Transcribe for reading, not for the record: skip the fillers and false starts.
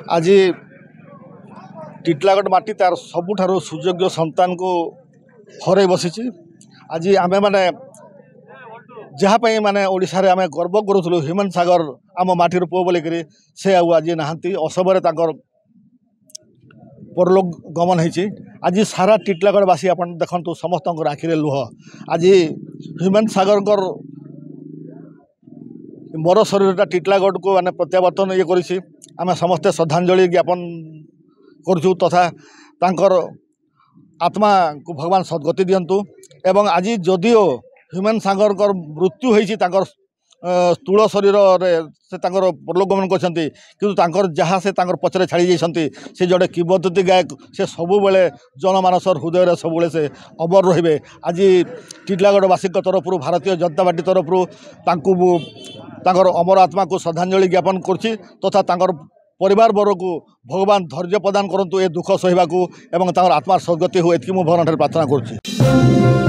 आज टिटलागढ़ माटी तार सबुठार सुयोग्य संतान को हर बसी। आज आम मैंने जहाँपाई माने ओडिशा रे आमे गर्व करूँ ह्यूमन सागर आम माटीर पुओ बोलिकी से आज नहांती असमय परलोक गमन होती। आज सारा टिटलागढ़वासी आप देखु समस्त आखिरे लुह। आज ह्यूमन सागर मर शरीरटा टिटलागढ़ को माने प्रत्यावर्तन ये करें समस्ते श्रद्धांजलि ज्ञापन करूँ तथा तांकर आत्मा को भगवान सद्गति दिंतु। एवं आज जदिओ ह्यूमन सागर मृत्यु होती स्थूल शरीर से परलोक गमन कर जहाँ से पचरे छाड़ी जाती से जोड़े किंवदंती गायक से सबु बेले जनमानसर हृदय सबुले से अमर रे। आज टिटलागढ़वासी तरफ भारतीय जनता पार्टी तरफ अमर आत्मा को श्रद्धांजलि ज्ञापन करुच्ची तथा परिवार वर्ग को भगवान धैर्य प्रदान करंतु ए दुख सहिबा को एवं आत्मार सद्गति हो एति मु भगवान प्रार्थना करुच्ची।